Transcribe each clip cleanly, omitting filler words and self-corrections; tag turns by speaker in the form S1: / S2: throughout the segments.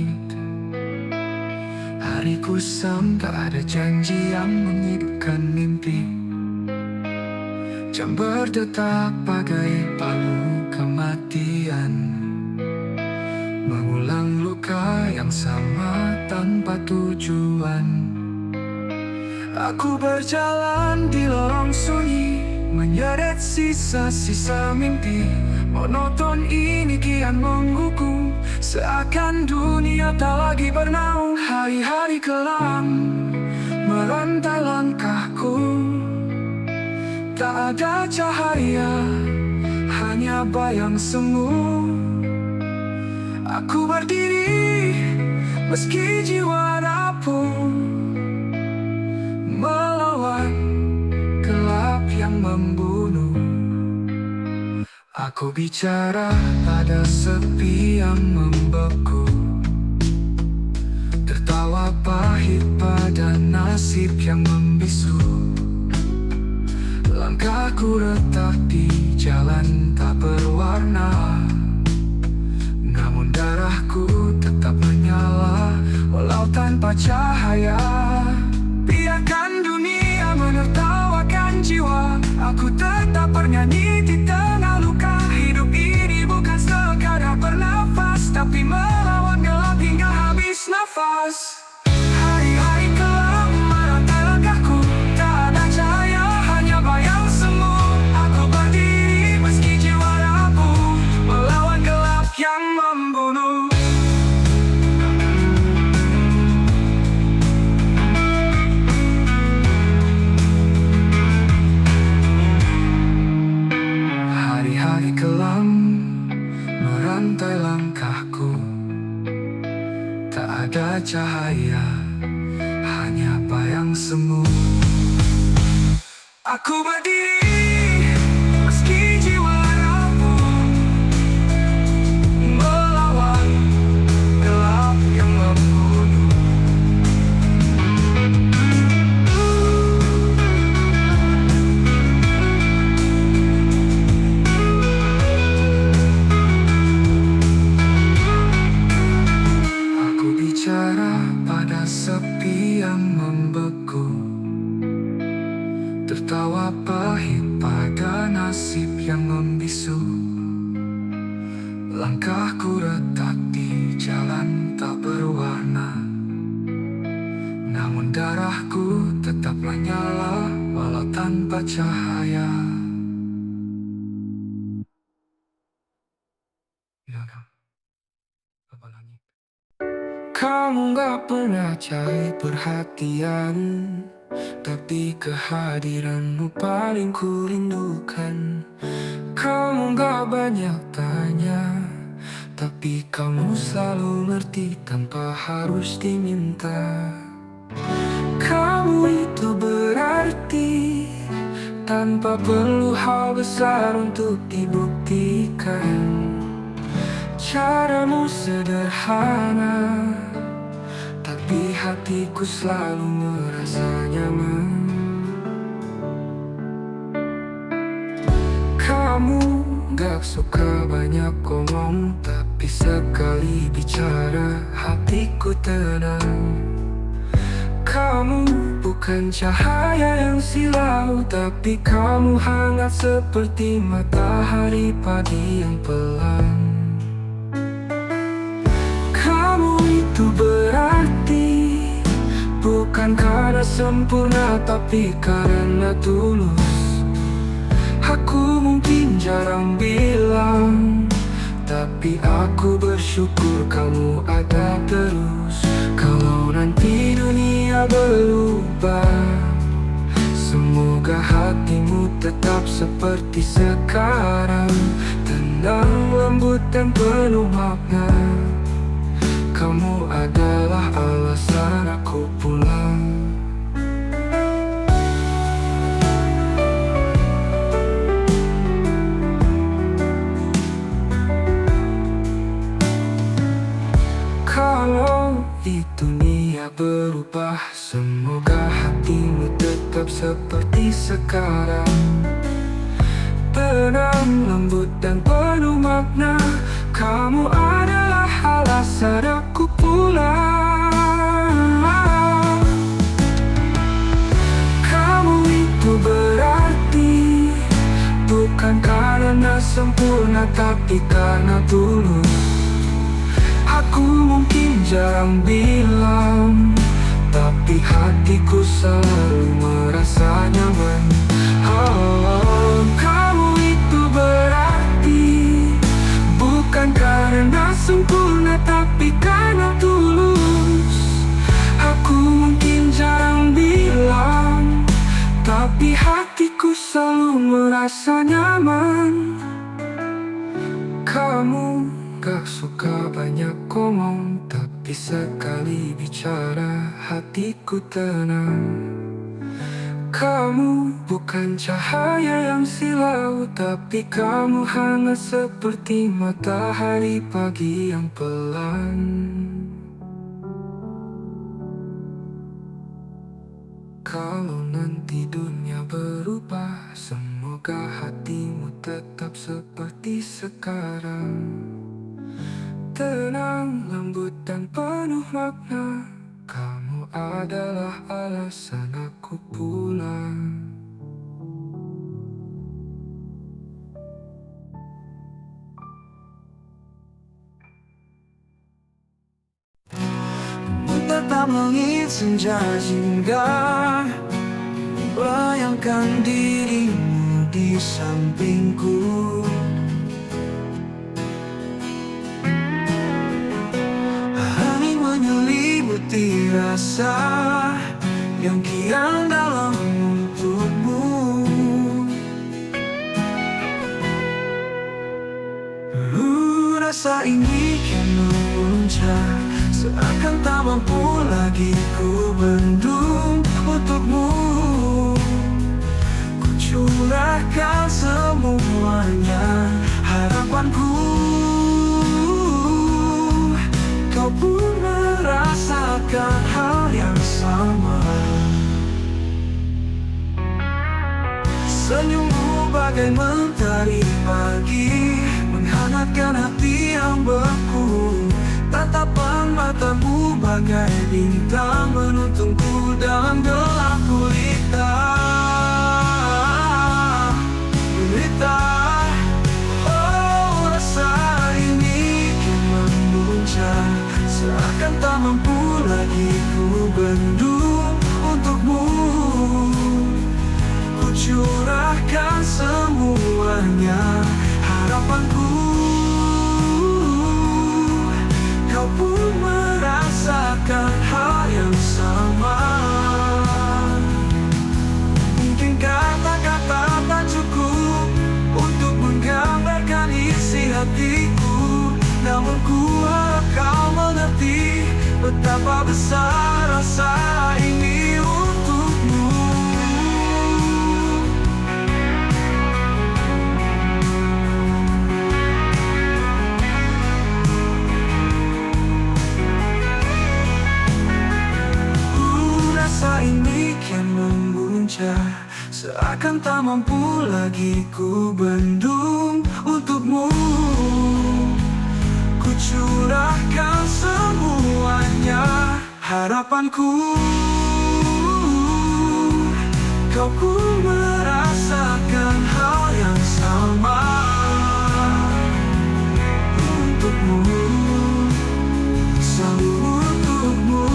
S1: langit. Hari kusam tak ada janji yang menghidupkan mimpi. Jam berdetak bagai palu kematian, mengulang luka yang sama tanpa tujuan. Aku berjalan di lorong sunyi, menyeret sisa-sisa mimpi. Monoton ini kian menghukum, seakan dunia tak lagi bernaung. Hari-hari kelam merantai langkahku, tak ada cahaya, hanya bayang semu. Aku berdiri meski jiwa rapuh, melawan gelap yang membunuh. Aku bicara pada sepi yang membeku, tertawa pahit pada nasib yang membisu. Langkahku retak di jalan tak berwarna, namun darahku tetap menyala walau tanpa cahaya. Biarkan dunia menertawakan jiwa, aku tetap bernyanyi di tengah luka. Hidup ini bukan sekadar bernafas, tapi melawan gelap hingga habis nafas. Hari-hari kelam merantai langkahku, tak ada cahaya, hanya bayang semu. Aku berdiri meski jiwa rapuh, melawan gelap yang membunuh. Hari-hari kelam merantai langkahku, tak ada cahaya, hanya bayang semu. Aku berdiri meski jiwa rapuh, melawan gelap yang membunuh. Aku bicara pada sepi yang membeku, tertawa pahit pada nasib yang membisu. Langkahku retak di jalan tak berwarna, namun darahku tetap menyala walau tanpa cahaya. Ya kan, apa lagi? Kamu gak pernah cari perhatian, tapi kehadiranmu paling kurindukan. Kamu gak banyak tanya, tapi kamu selalu ngerti tanpa harus diminta. Kamu itu berarti tanpa perlu hal besar untuk dibuktikan. Caramu sederhana, tapi hatiku selalu merasa nyaman. Kamu gak suka banyak ngomong, tapi sekali bicara hatiku tenang. Kamu bukan cahaya yang silau, tapi kamu hangat seperti matahari pagi yang pelan. Kamu itu berarti bukan karena sempurna, tapi karena tulus. Aku mungkin jarang bilang, tapi aku bersyukur kamu ada terus. Kalau nanti dunia berubah, semoga hatimu tetap seperti sekarang, tenang, lembut dan penuh makna. Kamu adalah alasan aku pulang. Kalau di dunia berubah, semoga hatimu tetap seperti sekarang, tenang, lembut dan penuh makna. Kamu adalah alasan aku pulang. Kamu itu berarti bukan karena sempurna, tapi karena tulus. Aku mungkin jarang bilang, tapi hatiku selalu merasa nyaman. Oh, kamu itu berarti bukan karena sempurna, tapi karena tulus. Aku mungkin jarang bilang, tapi hatiku selalu merasa nyaman. Kamu gak suka banyak ngomong, tapi sekali bicara hatiku tenang. Kamu bukan cahaya yang silau, tapi kamu hangat seperti matahari pagi yang pelan. Kalau nanti dunia berubah, semoga hatimu tetap seperti sekarang. Tenang, lembut dan penuh makna. Kamu adalah alasan aku pulang.
S2: Tetap langit senja jingga, bayangkan dirimu di sampingku. Angin menyelimuti rasa yang kian dalam untukmu. Rasa ini kian memuncak, seakan tak mampu lagi ku bendung untukmu. Ku curahkan semuanya, harapanku. Kau pun merasakan hal yang sama. Senyummu bagai mentari pagi, menghangatkan hati yang beku. Tatapan matamu bagai bintang, menuntunku dalam gelap gulita. Oh, rasa ini kian memuncak, seakan tak mampu lagi ku bendung untukmu. Ku curahkan semuanya, harapanku. Kau pun merasakan hal yang sama. Mungkin kata-kata tak cukup untuk menggambarkan isi hatiku, namun ku harap kau mengerti betapa besar rasa ini untukmu. Rasa ini kian memuncak, seakan tak mampu lagi ku bendung untukmu. Ku curahkan semuanya, harapanku. Kau pun merasakan hal yang sama. Untukmu, selalu untukmu.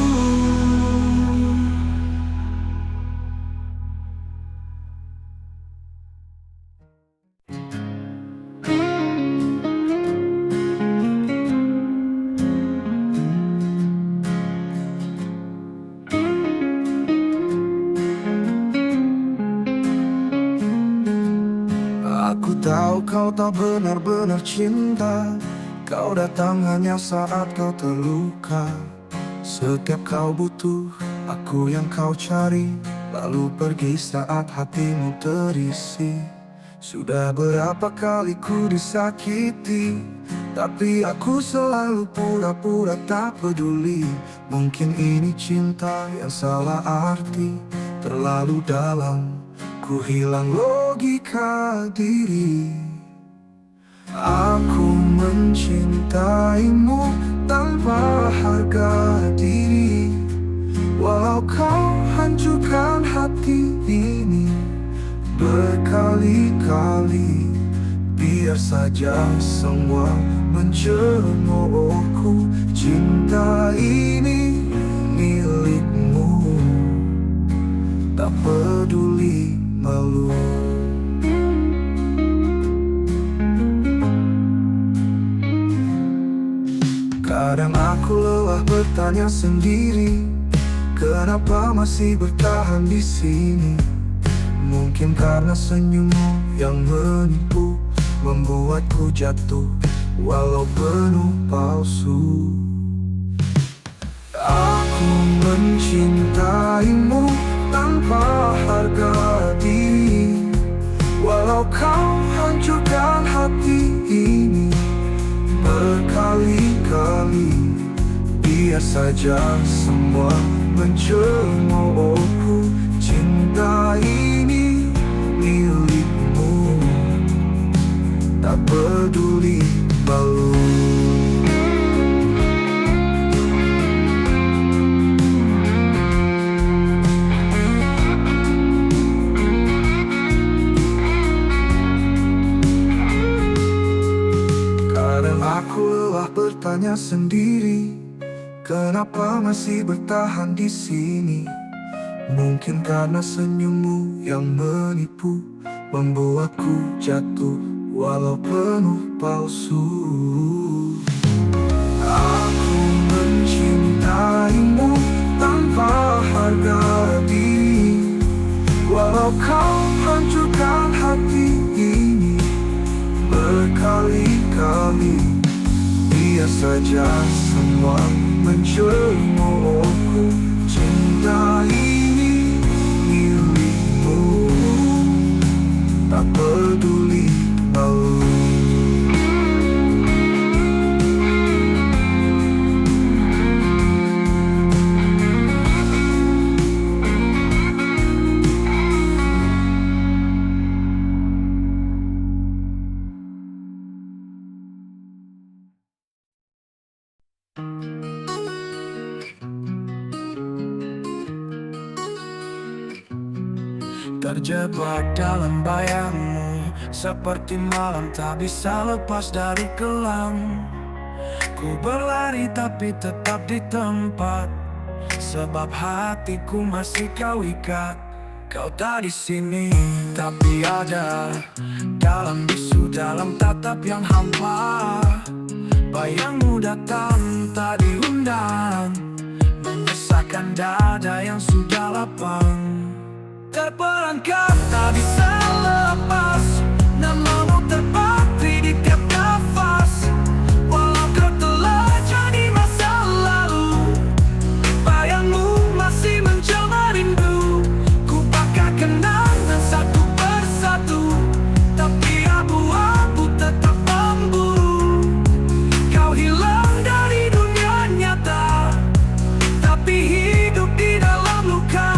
S2: Aku tahu kau tak benar-benar cinta. Kau datang hanya saat kau terluka. Setiap kau butuh, aku yang kau cari, lalu pergi saat hatimu terisi. Sudah berapa kali ku disakiti, tapi aku selalu pura-pura tak peduli. Mungkin ini cinta yang salah arti, terlalu dalam, ku hilang logika diri. Aku mencintaimu tanpa harga diri. Walau kau hancurkan hati ini berkali-kali, biar saja semua mencemoohku. Cinta ini milikmu, tak peduli malu. Kadang aku lelah bertanya sendiri, kenapa masih bertahan di sini? Mungkin karena senyummu yang menipu, membuatku jatuh walau penuh palsu. Aku mencintaimu tanpa harga diri. Walau kau hancurkan hati ini berkali-kali, biar saja semua mencemoohku. Cinta ini milikmu, tak peduli malu. Kadang aku lelah bertanya sendiri, kenapa masih bertahan di sini? Mungkin karena senyummu yang menipu, membuatku jatuh walau penuh palsu. Aku mencintaimu tanpa harga diri. Walau kau hancurkan hati ini berkali-kali, biar saja semua mencemoohku. Cinta ini milikmu, tak peduli malu. Terjebak dalam bayangmu, seperti malam tak bisa lepas dari kelam. Ku berlari tapi tetap di tempat, sebab hatiku masih kau ikat. Kau tak di sini, tapi ada dalam bisu, dalam tatap yang hampa. Bayangmu datang tak diundang, menyesakkan dada yang sudah lapang. Terperangkap tak bisa lepas, namamu terpatri di tiap nafas. Walau kau telah jadi masa lalu, bayangmu masih menjelma rindu. Ku bakar kenangan satu persatu, tapi abu-abu tetap memburu. Kau hilang dari dunia nyata, tapi hidup di dalam luka.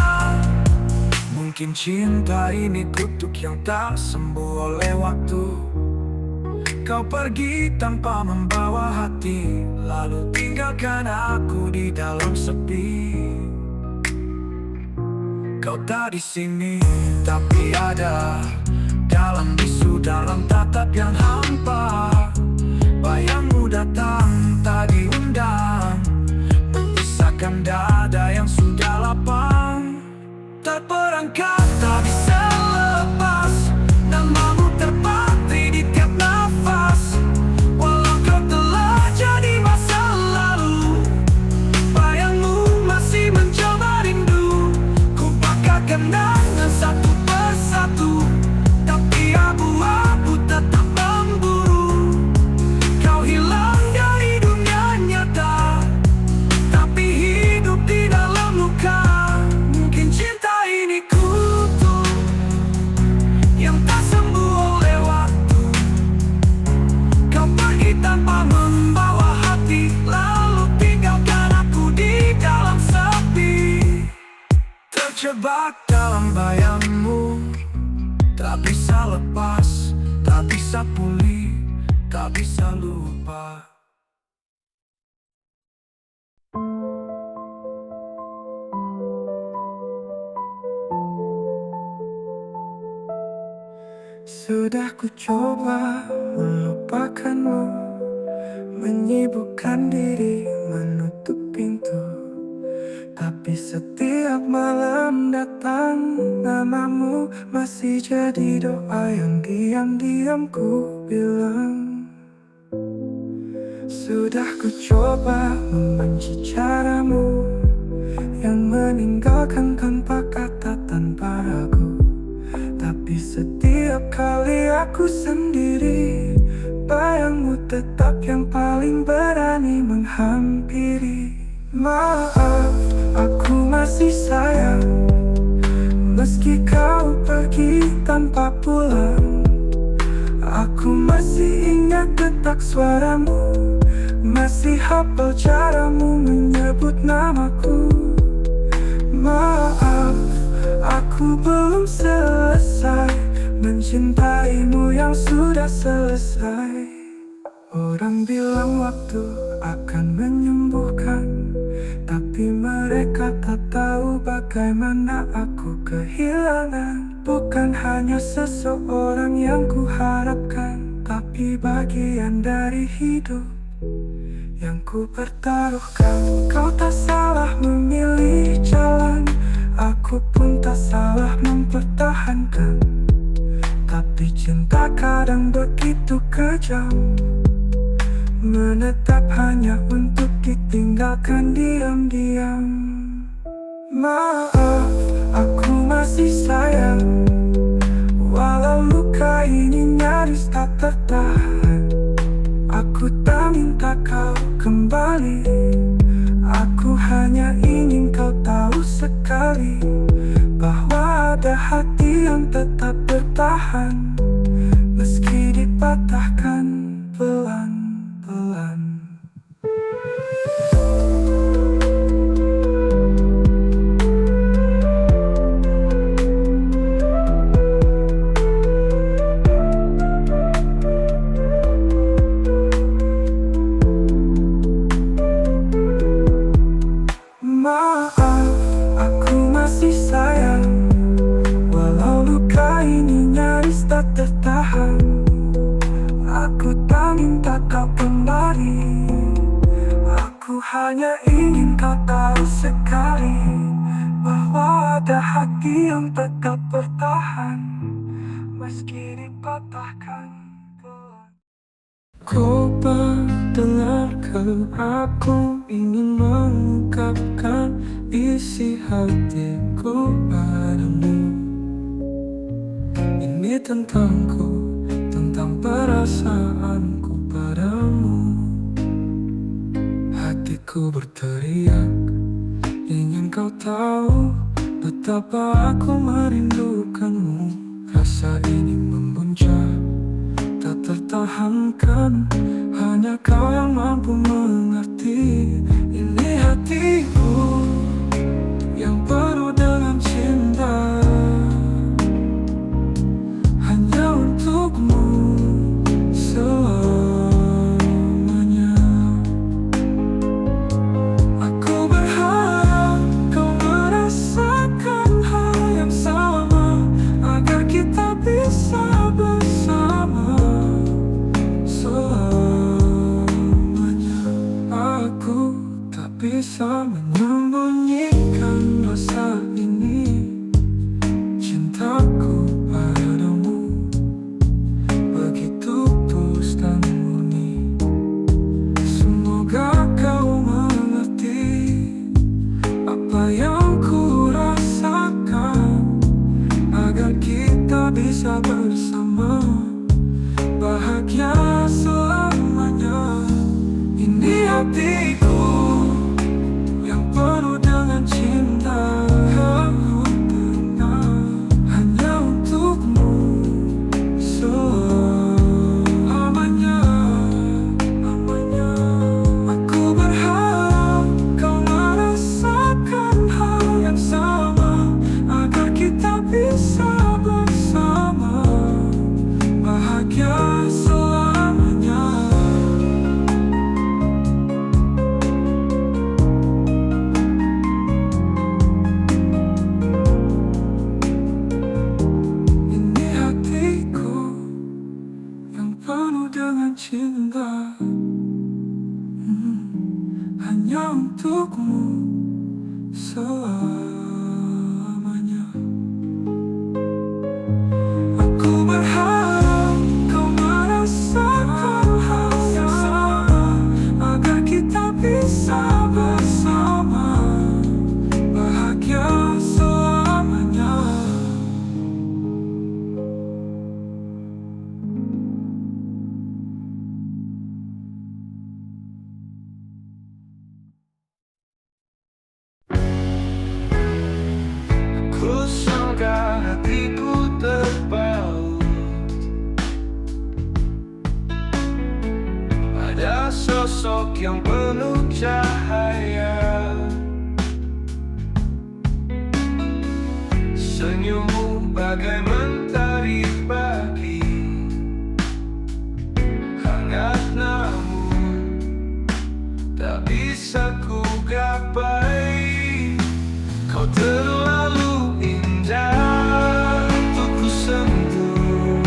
S2: Mungkin cinta ini kutuk yang tak sembuh oleh waktu. Kau pergi tanpa membawa hati, lalu tinggalkan aku di dalam sepi. Kau tak di sini, tapi ada dalam bisu, dalam tatap yang hampa. Bayangmu datang tak diundang, menyesakkan dada yang sudah lapang. Terperangkap tak bisa lepas, namamu terpatri di tiap nafas. Walau kau telah jadi masa lalu, bayangmu masih menjelma rindu. Ku bakar kenangan satu persatu, tapi abu-abu tetap memburu. Kau hilang dari dunia nyata, tapi hidup di dalam luka. Mungkin cinta ini kutuk yang tak sembuh oleh waktu. Kau pergi tanpa membawa hati, lalu tinggalkan aku di dalam sepi. Terjebak dalam bayangmu, tak bisa lepas, tak bisa pulih, tak bisa lupa.
S1: Sudah ku coba melupakanmu, menyibukkan diri, menutup pintu. Tapi setiap malam datang, namamu masih jadi doa yang diam-diam ku bilang. Sudah ku coba membenci caramu yang meninggalkan tanpa kata, tanpa ragu. Tapi setiap kali aku sendiri, bayangmu tetap yang paling berani menghampiri. Maaf, aku masih sayang, meski kau pergi tanpa pulang. Aku masih ingat detak suaramu, masih hafal caramu menyebut namaku. Maaf, aku belum selesai mencintaimu yang sudah selesai. Orang bilang waktu akan menyembuhkan, tapi mereka tak tahu bagaimana aku kehilangan. Bukan hanya seseorang yang kuharapkan, tapi bagian dari hidup yang ku pertaruhkan. Kau tak salah memilih jalan, aku pun tak salah mempertahankan. Tapi cinta kadang begitu kejam, menetap hanya untuk ditinggalkan diam-diam. Maaf, aku masih sayang, walau luka ini nyaris tak tertahan. Aku tak minta kau kembali, aku hanya ingin kau tahu sekali bahwa ada hati yang tetap bertahan, meski dipatahkan pelan-pelan. Maaf, aku masih sayang, walau luka ini nyaris tak tertahan. Aku tak minta kau kembali, aku hanya ingin kau tahu sekali bahwa ada hati yang tetap bertahan, meski dipatahkan pelan. Coba dengarkan, aku ingin mengungkapkan isi hatiku padamu. Ini tentangku, tentang perasaanku padamu. Hatiku berteriak, ingin kau tahu betapa aku merindukanmu. Rasa ini membuncah, tak tertahankan, hanya kau yang mampu mengerti. Ini hatiku yang penuh dengan cinta, hanya untukmu selamanya. Aku berharap kau merasakan hal yang sama, agar kita bisa bersama selamanya. Aku tak bisa menyembunyikan rasa ini, cintaku padamu begitu tulus dan murni. Semoga kau mengerti apa yang ku rasakan, agar kita bisa bersama bahagia selamanya. Ini hatiku yang penuh dengan cinta, hanya untukmu selamanya. Aku berharap kau merasakan hal yang sama, agar kita bisa bersama bahagia selamanya. untukmu selamanya. Aku berharap kau merasakan hal yang sama, agar kita bisa bersama, bahagia selamanya. Ku sangka hatiku terpaut pada sosok yang penuh cahaya. Senyummu bagai mentari pagi, hangat namun tak bisa ku gapai. Kau terlalu indah untuk ku sentuh,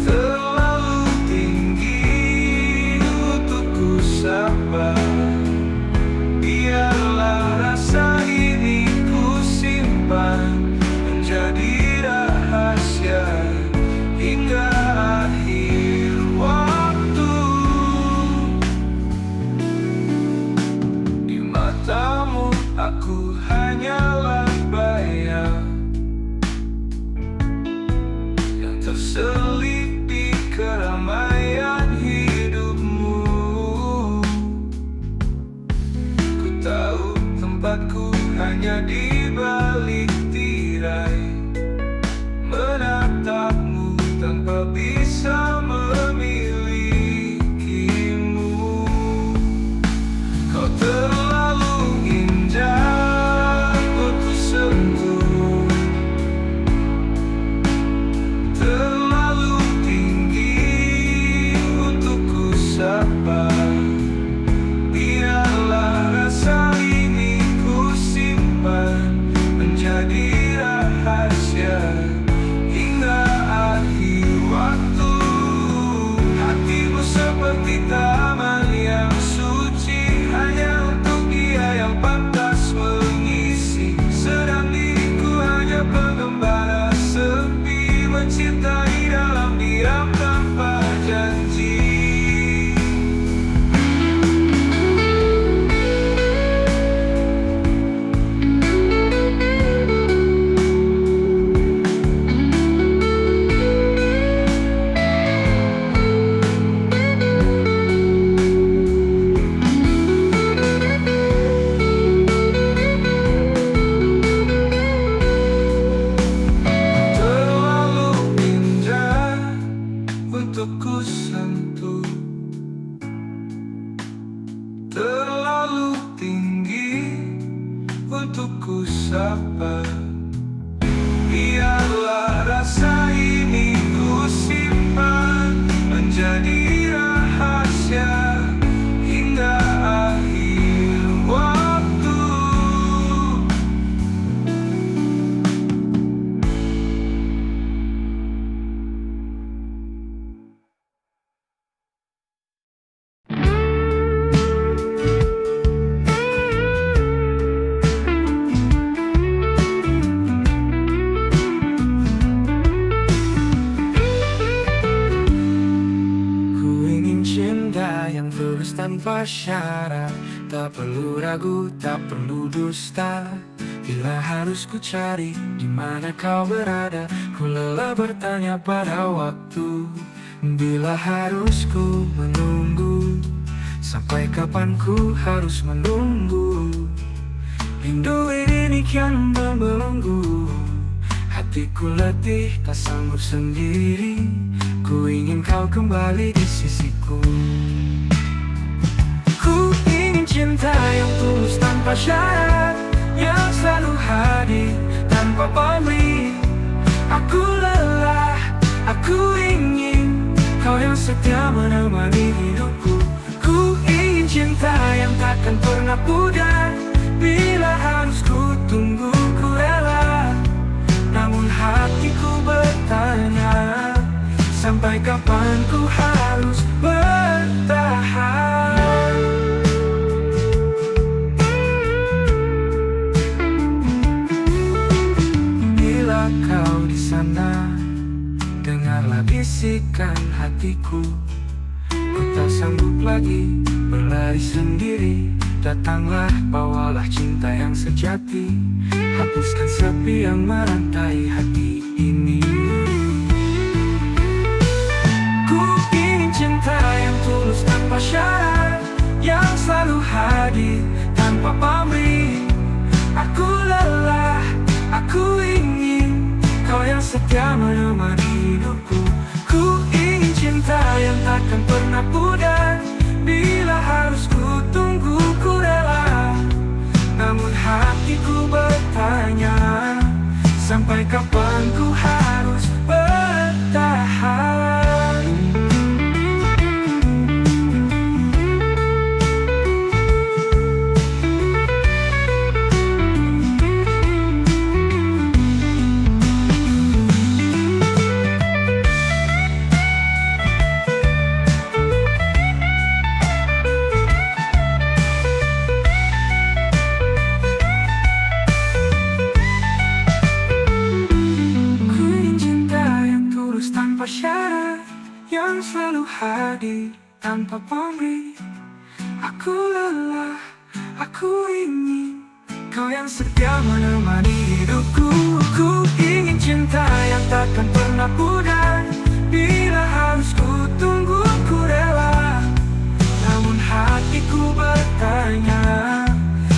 S1: terlalu tinggi untuk ku sapa. Biarlah rasa ini ku simpan menjadi rahasia hingga akhir waktu. Di matamu aku hanyalah bayang yang terselip di keramaian hidupmu. Ku tahu tempatku hanya di balik tirai, menatapmu tanpa bisa memilikimu. Kau terlalu indah untuk ku sentuh, terlalu tinggi untuk ku sapa. Biarlah rasa ini ku simpan menjadi rahasia hingga akhir waktu. Hatimu seperti taman yang suci, hanya untuk dia yang pantas mengisi. Sedang diriku hanya pengembara sepi, mencintai dalam diam tanpa janji. Terlalu indah untuk ku sentuh, terlalu tinggi untuk ku sapa. Biarlah rasa ini ku simpan menjadi rahasia hingga akhir waktu. Ku ingin cinta yang tulus tanpa syarat, tak perlu ragu, tak perlu dusta. Bila harus ku cari di mana kau berada, ku lelah bertanya pada waktu. Bila harus ku menunggu, sampai kapan ku harus menunggu? Rindu ini kian membelenggu, hatiku letih tak sanggup sendiri. Ku ingin kau kembali di sisiku. Ku ingin cinta yang tulus tanpa syarat, yang selalu hadir tanpa pamrih. Aku lelah, aku ingin kau yang setia menemani hidupku. Ku ingin cinta yang takkan pernah pudar. Bila harus ku tunggu, ku rela. Namun hatiku bertanya, sampai kapan ku harus bertahan? bisikan hatiku. Ku tak sanggup lagi berlari sendiri. Datanglah, bawalah cinta yang sejati. Hapuskan sepi yang merantai hati ini. Ku ingin cinta yang tulus tanpa syarat, yang selalu hadir tanpa pamrih. Aku lelah, aku ingin kau yang setia menemani hidupku. Ku ingin cinta yang takkan pernah pudar. Bila harus ku tunggu, ku rela. Namun hatiku bertanya, sampai kapan ku harus bertahan? Tanpa syarat, yang selalu hadir tanpa pamrih. Aku lelah, aku ingin kau yang setia menemani hidupku. Ku ingin cinta yang takkan pernah pudar. Bila harus ku tunggu, ku rela. Namun hatiku bertanya,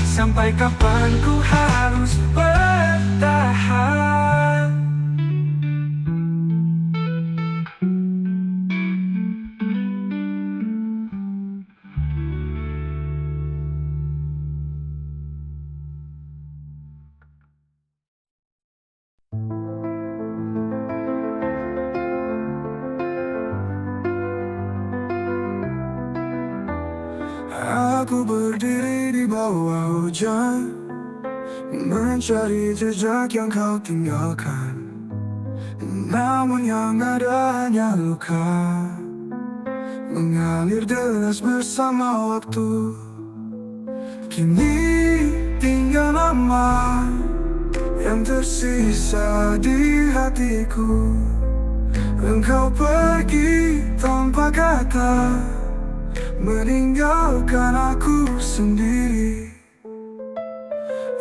S1: sampai kapan ku harus bertahan?
S2: Aku berdiri di bawah hujan, mencari jejak yang kau tinggalkan. Namun yang ada hanya luka, mengalir deras bersama waktu. Kini tinggal nama yang tersisa di hatiku. Engkau pergi tanpa kata, meninggalkan aku sendiri.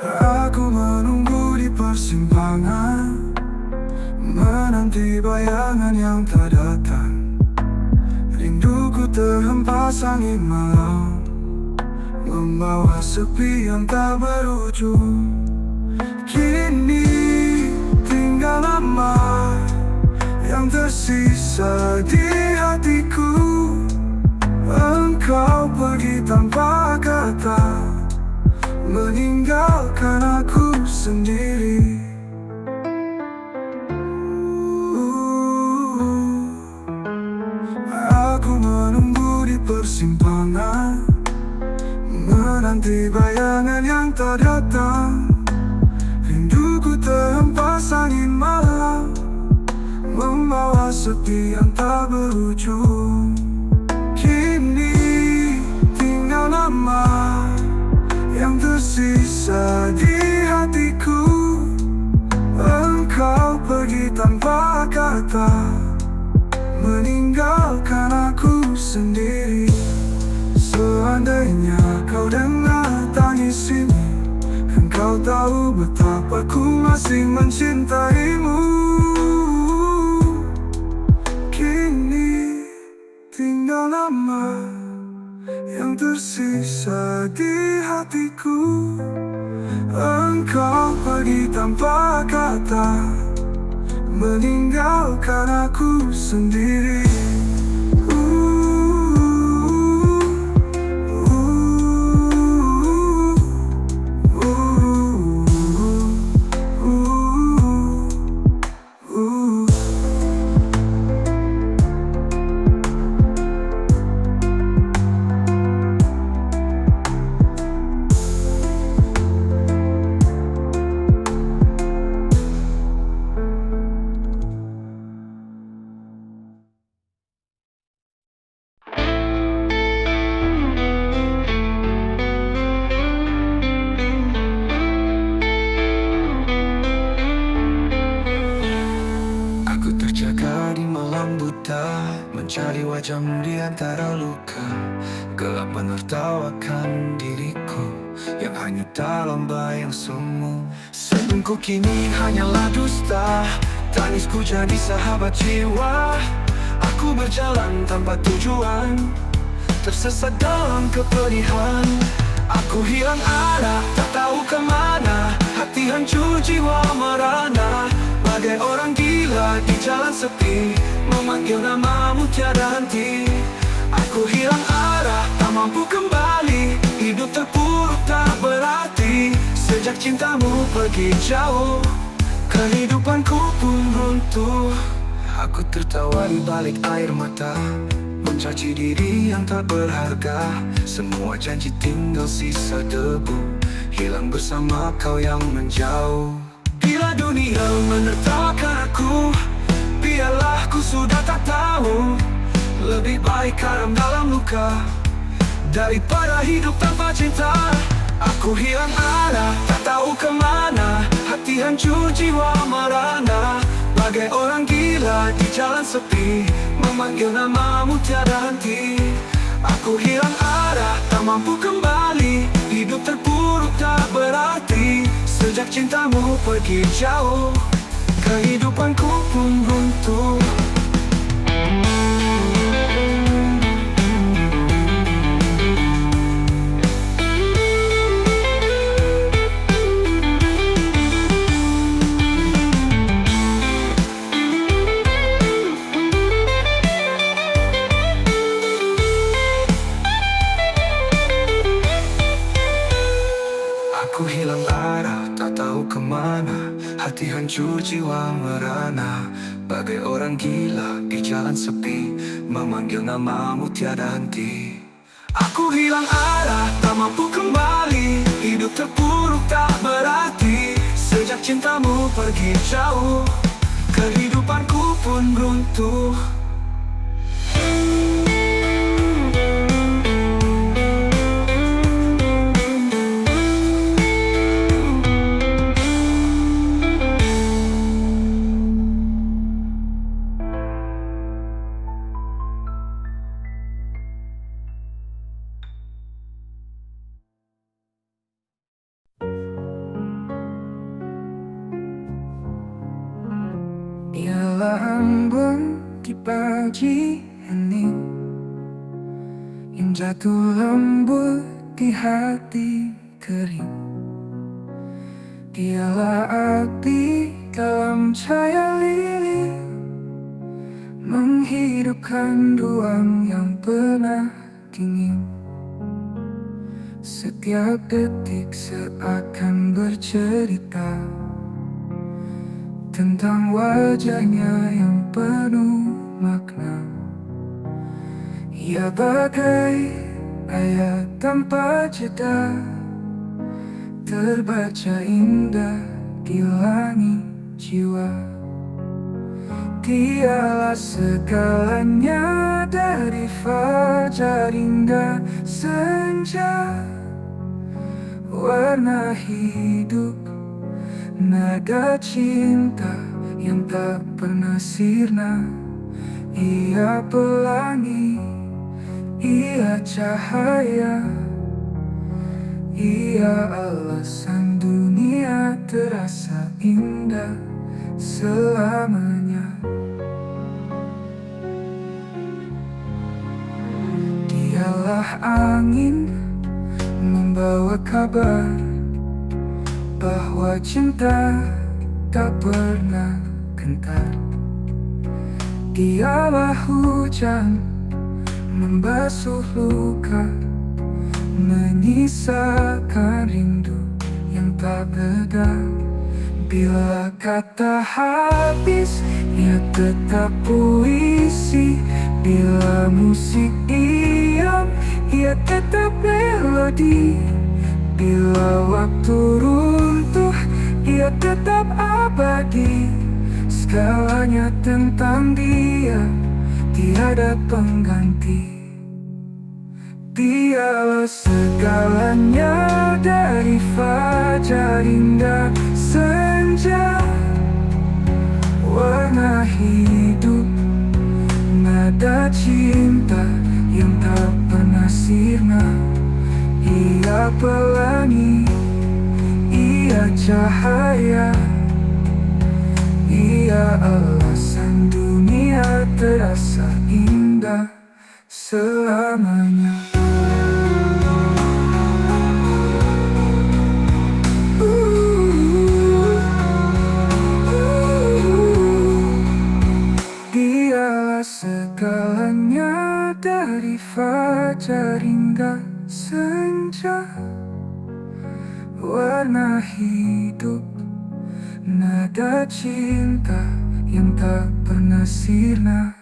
S2: Aku menunggu di persimpangan, menanti bayangan yang tak datang. Rinduku terhempas angin malam, membawa sepi yang tak berujung. Kini tinggal nama yang tersisa di hatiku. Engkau pergi tanpa kata, meninggalkan aku sendiri. Aku menunggu di persimpangan, menanti bayangan yang tak datang. Rinduku terhempas angin malam, membawa sepi yang tak berujung. Kini tinggal nama yang tersisa di hatiku. Engkau pergi tanpa kata, meninggalkan aku sendiri. Seandainya kau dengar tangis ini, engkau tahu betapa ku masih mencintaimu. Kini tinggal nama yang tersisa di hatiku. Engkau pergi tanpa kata, meninggalkan aku sendiri. tajam di antara luka, gelap menertawakan diriku yang hanyut dalam bayang semu. Senyumku kini hanyalah dusta, tangisku jadi sahabat jiwa. Aku berjalan tanpa tujuan, tersesat dalam kepedihan. Aku hilang arah, tak tahu kemana, hati hancur jiwa merana. Bagai orang gila di jalan sepi, memanggil namamu tiada henti. Aku hilang arah, tak mampu kembali, hidup terpuruk tak berarti. Sejak cintamu pergi jauh, kehidupanku pun runtuh. Aku tertawa di balik air mata, mencaci diri yang tak berharga. Semua janji tinggal sisa debu, hilang bersama kau yang menjauh. Bila dunia menertawakan aku, biarlah ku sudah tak tahu. Lebih baik karam dalam luka, daripada hidup tanpa cinta. Aku hilang arah, tak tahu kemana, hati hancur jiwa merana. Bagai orang gila di jalan sepi, memanggil namamu tiada henti. Aku hilang arah, tak mampu kembali, hidup terpuruk tak berarti. Sejak cintamu pergi jauh, kehidupanku pun runtuh. Aku hilang arah, tak tahu kemana, hati hancur jiwa merana. Bagai orang gila di jalan sepi, memanggil namamu tiada henti. Aku hilang arah, tak mampu kembali, hidup terpuruk tak berarti. Sejak cintamu pergi jauh, kehidupanku pun runtuh. Ialah embun di pagi ini yang jatuh lembut di hati kering. Dialah arti dalam cahaya lilin, menghidupkan ruang yang pernah dingin. Setiap detik seakan bercerita tentang wajahnya yang penuh makna. Ia bagai ayat tanpa jeda, terbaca indah di langit jiwa. Dialah segalanya, dari fajar hingga senja. Warna hidup, nada cinta yang tak pernah sirna. Ia pelangi, ia cahaya, ia alasan dunia terasa indah selamanya. Dialah angin, membawa kabar bahwa cinta tak pernah gentar. Dialah hujan, membasuh luka, menyisakan rindu yang tak beda. Bila kata habis, ia tetap puisi. Bila musik diam, ia tetap melodi. Bila waktu runtuh, ia tetap abadi. Segalanya tentang dia, tiada pengganti. Dialah segalanya, dari fajar hingga senja. Warna hidup, nada
S1: cinta yang tak pernah sirna. Ia pelangi, ia cahaya, ia alasan dunia terasa indah selamanya. Dialah segalanya, dari fajar hingga senja. Warna hidup, nada cinta yang tak pernah sirna.